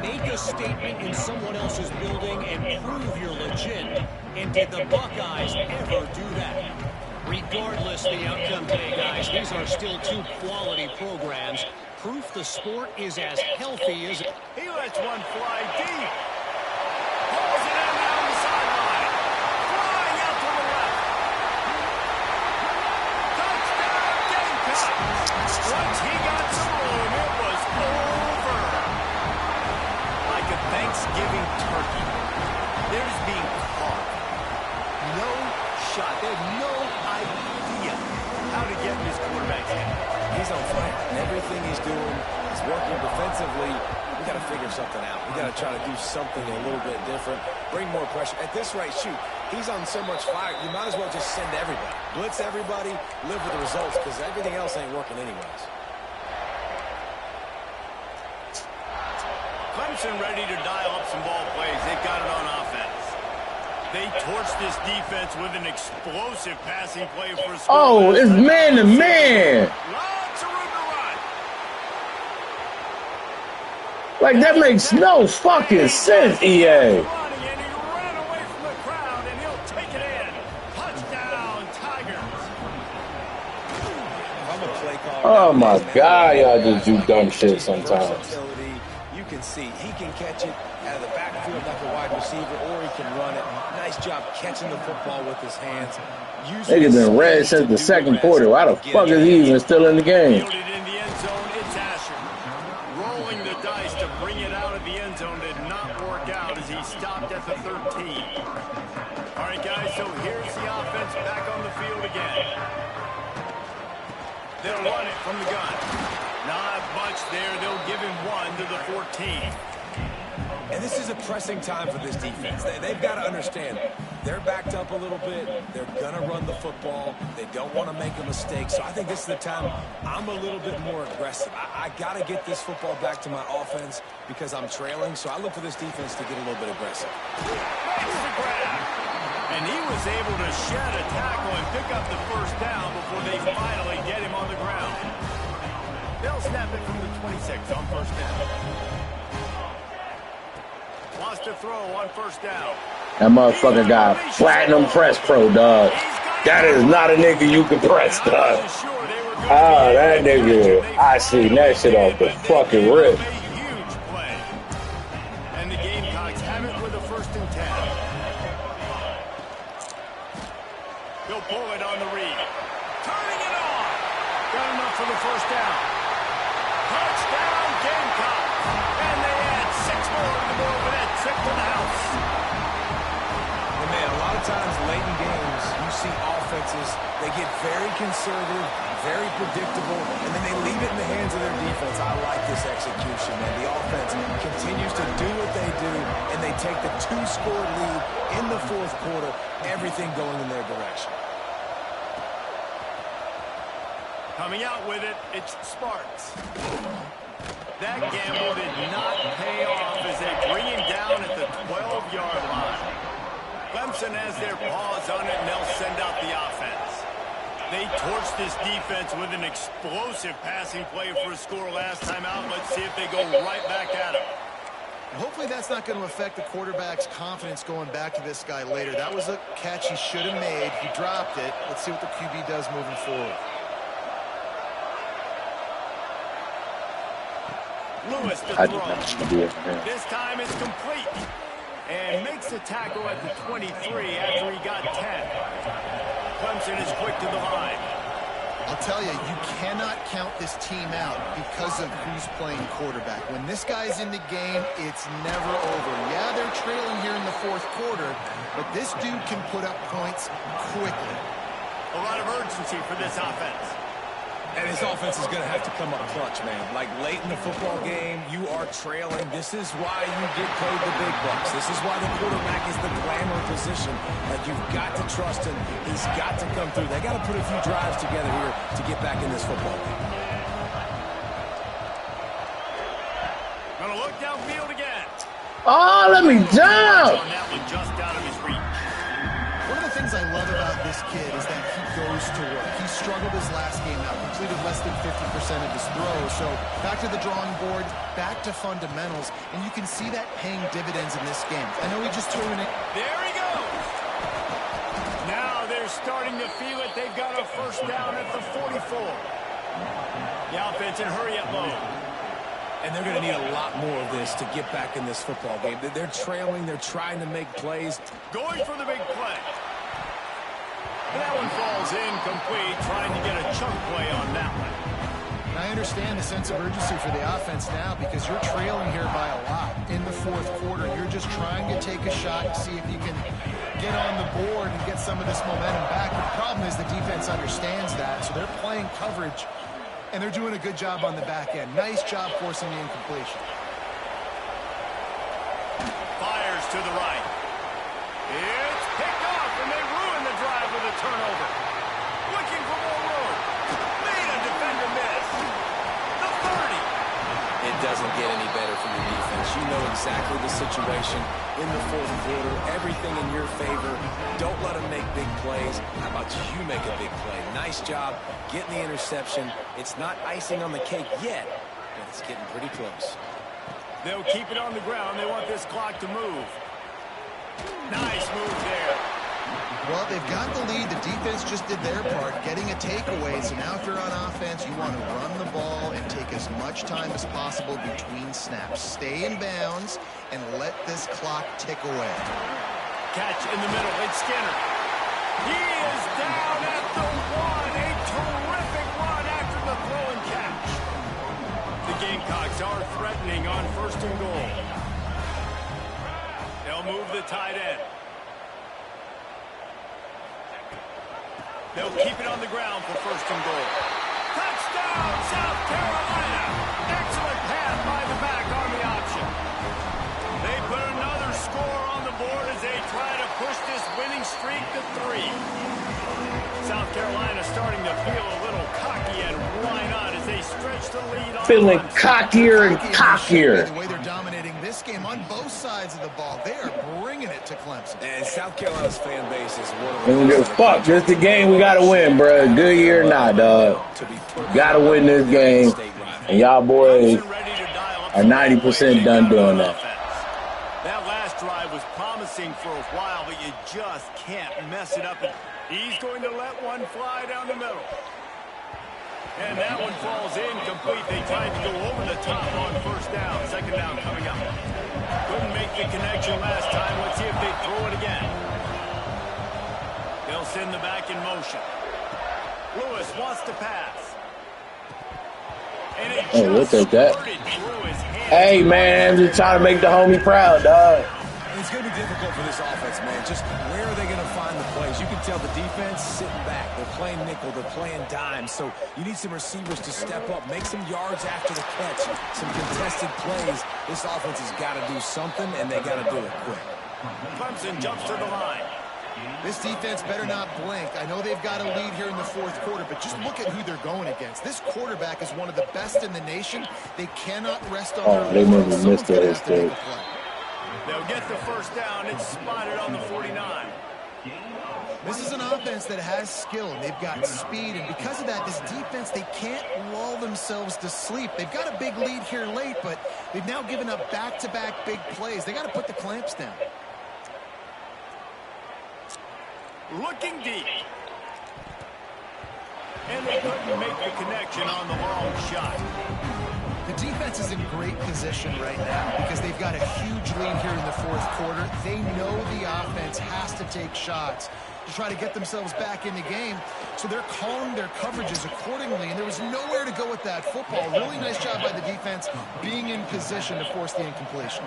Make a statement in someone else's building and prove you're legit. And did the Buckeyes ever do that? Regardless the outcome today, guys, these are still two quality programs. Proof the sport is as healthy as... He lets one fly deep. Pulls it in down the sideline. Flying out to the left. Touchdown, Gamecocks. Once he got some room, it was over. Like a Thanksgiving turkey. They're just being caught. No shot. They have no idea how to get in his quarterback's hand. He's on fire, and everything he's doing is working defensively. We got to figure something out. We got to try to do something a little bit different, bring more pressure. At this rate, shoot, he's on so much fire, you might as well just send everybody. Blitz everybody, live with the results, because everything else ain't working anyways. Clemson ready to dial up some ball plays. They've got it on offense. They torched this defense with an explosive passing play for a score. Oh, it's man to man. Lots of room to run. Like, that makes no fucking sense, EA. Running, and he ran away from the crowd, and he'll take it in. Touchdown, Tigers. I'm a play caller. Oh my God, y'all just do dumb shit sometimes. You can see he can catch it out of the backfield like a wide receiver, or he can run it. nice job catching the football with his hands. Niggas been red since the second quarter. Why the fuck is he even still in the game? Fielded in the end zone, it's Asher. Rolling the dice to bring it out of the end zone did not work out as he stopped at the 13. All right, guys, so here's the offense back on the field again. They'll run it from the gun. Not much there. They'll give him one to the 14. And this is a pressing time for this defense. They've got to understand, they're backed up a little bit. They're going to run the football. They don't want to make a mistake. So I think this is the time I'm a little bit more aggressive. I got to get this football back to my offense because I'm trailing. So I look for this defense to get a little bit aggressive. Makes the grab. And he was able to shed a tackle and pick up the first down before they finally get him on the ground. They'll snap it from the 26 on first down. Lost a throw on first down. That motherfucker got platinum press pro, dog. That is not a nigga you can press, dog. Ah, that nigga. I seen that shit off the fucking rip. Huge play. And the Gamecocks have it with a 1st and 10. He'll pull it on the read. Turning it on. Got enough for the first down. Touchdown, Gamecocks. And they add 6 more to the board with that trip to the house. And man, a lot of times late in games, you see offenses, they get very conservative, very predictable, and then they leave it in the hands of their defense. I like this execution, man. The offense continues to do what they do, and they take the 2-score lead in the 4th quarter, everything going in their direction. Coming out with it, it's Sparks. That gamble did not pay off as they bring him down at the 12-yard line. Clemson has their paws on it, and they'll send out the offense. They torched this defense with an explosive passing play for a score last time out. Let's see if they go right back at him. Hopefully that's not going to affect the quarterback's confidence going back to this guy later. That was a catch he should have made. He dropped it. Let's see what the QB does moving forward. Lewis to throw. This time it's complete. And makes the tackle at the 23 after he got 10. Clemson is quick to the line. I'll tell you, you cannot count this team out because of who's playing quarterback. When this guy's in the game, it's never over. Yeah, they're trailing here in the 4th quarter, but this dude can put up points quickly. A lot of urgency for this offense. And his offense is going to have to come up clutch, man. Like late in the football game, you are trailing. This is why you get paid the big bucks. This is why the quarterback is the glamour position. Like you've got to trust him. He's got to come through. They got to put a few drives together here to get back in this football game. Gonna look downfield again. Oh, let me down. On that one just out of his reach. One of the things I love about this kid is that he goes to work. He struggled his last game out, completed less than 50% of his throws. So back to the drawing board, back to fundamentals, and you can see that paying dividends in this game. I know he just threw in it. There he goes. Now they're starting to feel it. They've got a first down at the 44. The offense in hurry-up mode. And they're going to need a lot more of this to get back in this football game. They're trailing. They're trying to make plays. Going for the big play. And that one falls incomplete, trying to get a chunk play on that one. And I understand the sense of urgency for the offense now because you're trailing here by a lot in the 4th quarter. You're just trying to take a shot and see if you can get on the board and get some of this momentum back. The problem is the defense understands that, so they're playing coverage, and they're doing a good job on the back end. Nice job forcing the incompletion. Fires to the right. It's picked off, and they ruin the drive with a turnover. Looking for more room. Made a defender miss. The 30. It doesn't get any better from the defense. You know exactly the situation in the 4th quarter. Everything in your favor. Don't let them make big plays. How about you make a big play? Nice job getting the interception. It's not icing on the cake yet, but it's getting pretty close. They'll keep it on the ground. They want this clock to move. Nice move there. Well, they've got the lead. The defense just did their part, getting a takeaway. So now if you're on offense, you want to run the ball and take as much time as possible between snaps. Stay in bounds and let this clock tick away. catch in the middle. It's Skinner. He is down at the 1. A terrific run after the throw and catch. The Gamecocks are threatening on 1st and goal. They'll move the tight end. They'll keep it on the ground for 1st and goal. Touchdown, South Carolina. Excellent pass by the back on the option. They put another score on the board as they try to push this winning streak to 3. South Carolina starting to feel a little cocky, and why not as they stretch the lead on Feeling cockier and cockier. The way they're dominating this game on both sides of the ball, they are bringing it to Clemson. And South Carolina's fan base is one of We don't give a fuck. Just the game we gotta win, bro. Good year or not, dog. Gotta win this game. And y'all boys are 90% done doing that. That last drive was promising for a while, but you just can't mess it up. He's going to let one fly down the middle. And that one falls incomplete. They tried to go over the top on 1st down. 2nd down coming up. Couldn't make the connection last time. Let's see if they throw it again. They'll send the back in motion. Lewis wants to pass. And it We'll take that. through his hand. Hey, man, I'm just trying to make the homie proud, dog. It's going to be difficult for this offense, man. Just where are they going to find the plays? You can tell the defense sitting back. They're playing nickel. They're playing dime. So you need some receivers to step up, make some yards after the catch, some contested plays. This offense has got to do something, and they got to do it quick. Clemson jumps to the line. This defense better not blink. I know they've got a lead here in the 4th quarter, but just look at who they're going against. This quarterback is one of the best in the nation. They cannot rest on their they laurels. never missed Someone's that gonna have to make mistake. a play. They'll get the 1st down. It's spotted on the 49. This is an offense that has skill, and they've got speed, and because of that, this defense, they can't lull themselves to sleep. They've got a big lead here late, but they've now given up back-to-back big plays. They got to put the clamps down. Looking deep. And they couldn't make the connection on the long shot. The defense is in great position right now because they've got a huge lead here in the 4th quarter. They know the offense has to take shots to try to get themselves back in the game, so they're calling their coverages accordingly, and there was nowhere to go with that football. Really nice job by the defense being in position to force the incompletion.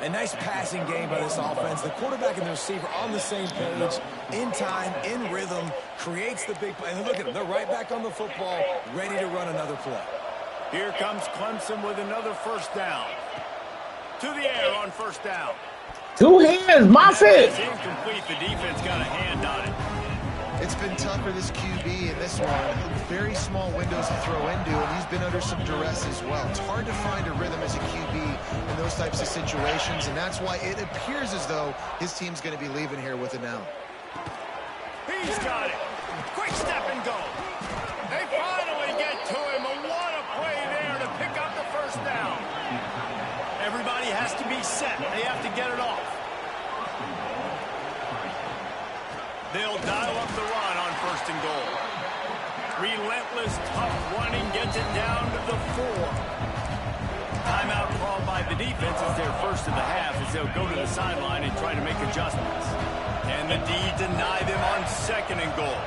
A nice passing game by this offense. The quarterback and the receiver on the same page, in time, in rhythm, creates the big play. And look at them. They're right back on the football, ready to run another play. Here comes Clemson with another 1st down. To the air on 1st down. 2 hands, my fit. It's incomplete. The defense got a hand on it. It's been tough for this QB in this one. Very small windows to throw into, and he's been under some duress as well. It's hard to find a rhythm as a QB in those types of situations, and that's why it appears as though his team's going to be leaving here with it now. He's got it. Quick step and go. They finally get to him. And what a play there to pick up the 1st down. Everybody has to be set. They have to get it off. They'll dial up the run on 1st and goal. Relentless, tough running gets it down to the 4. Timeout called by the defense is their first of the half as they'll go to the sideline and try to make adjustments. And the D deny them on 2nd and goal.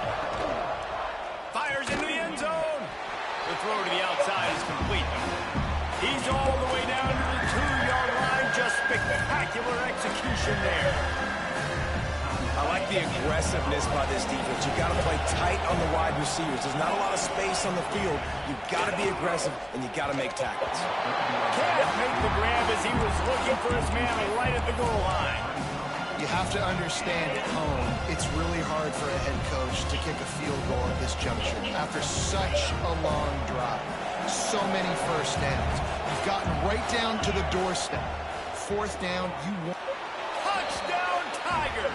Fires into the end zone. The throw to the outside is complete. He's all the way down to the 2-yard line. Just spectacular execution there. I like the aggressiveness by this defense. You've got to play tight on the wide receivers. There's not a lot of space on the field. You've got to be aggressive, and you've got to make tackles. Can't make the grab as he was looking for his man right at the goal line. You have to understand at home, it's really hard for a head coach to kick a field goal at this juncture after such a long drive. So many 1st downs. You've gotten right down to the doorstep. 4th down, you want... Touchdown, Tigers!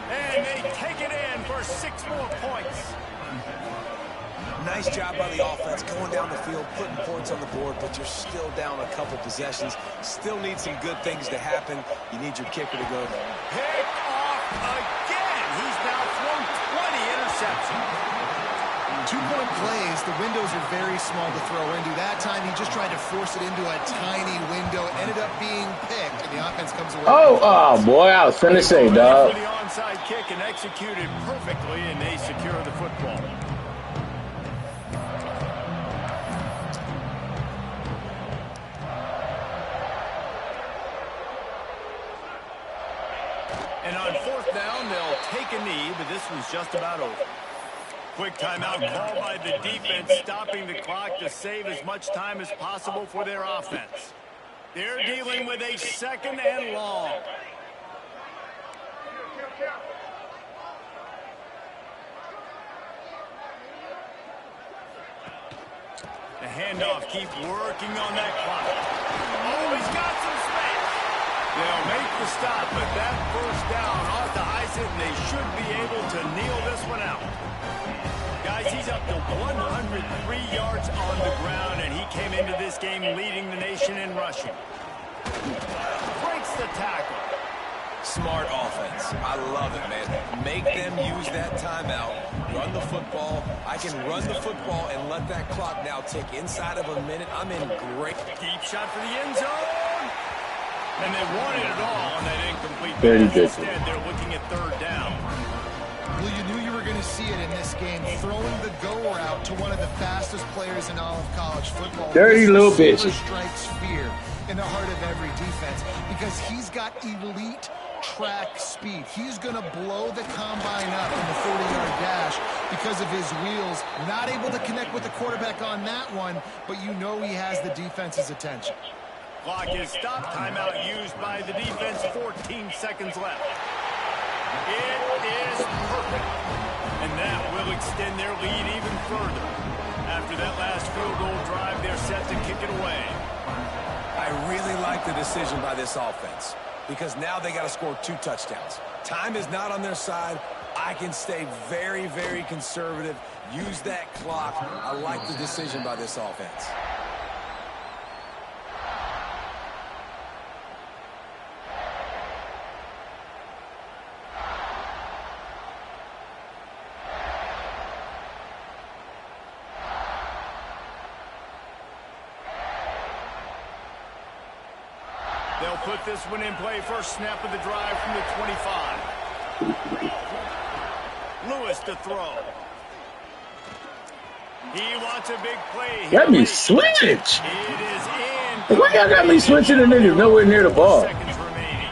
And they take it in for 6 more points. Nice job by the offense going down the field, putting points on the board, but you're still down a couple possessions. Still need some good things to happen. You need your kicker to go. Pick off again. He's now thrown 20 interceptions. 2-point plays, the windows are very small to throw into. That time, he just tried to force it into a tiny window, ended up being picked, and the offense comes away. Oh, boy, I was finna say, dog. For the onside kick and executed perfectly, and they secure the football. And on 4th down, they'll take a knee, but this one's just about over. Quick timeout called by the defense, stopping the clock to save as much time as possible for their offense. They're dealing with a 2nd and long. The handoff keeps working on that clock. Oh, he's got some space. They'll make the stop, but that 1st down ought to ice it, and they should be able to kneel this one out. Guys, he's up to 103 yards on the ground, and he came into this game leading the nation in rushing. Breaks the tackle. Smart offense. I love it, man. Make them use that timeout. Run the football. I can run the football and let that clock now tick inside of a minute. I'm in great. Deep shot for the end zone. And they wanted it all on that incomplete Very pass. good. Instead, they're looking at 3rd down. Well, you knew you were going to see it in this game, throwing the go route to one of the fastest players in all of college football. Dirty little Silver bitches. strikes fear in the heart of every defense because he's got elite track speed. He's going to blow the combine up in the 40-yard dash because of his wheels. Not able to connect with the quarterback on that one, but you know he has the defense's attention. Clock is stopped. Timeout used by the defense. 14 seconds left. It is perfect. And that will extend their lead even further. After that last field goal drive, they're set to kick it away. I really like the decision by this offense because now they got to score 2 touchdowns. Time is not on their side. I can stay very, very conservative. Use that clock. I like the decision by this offense. They'll put this one in play. First snap of the drive from the 25. Lewis to throw. He wants a big play. Got me switch. It is in. Why y'all got me switching the niggas nowhere near the ball? Seconds remaining.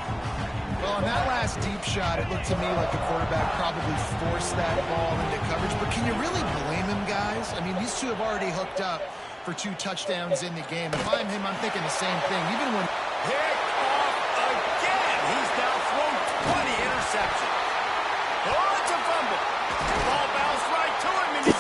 Well, on that last deep shot, it looked to me like the quarterback probably forced that ball into coverage. But can you really blame him, guys? I mean, these two have already hooked up for 2 touchdowns in the game. If I'm him, I'm thinking the same thing. Even when Picked off again. He's now thrown 20 interceptions. Oh, it's a fumble. The ball bounced right to him, and he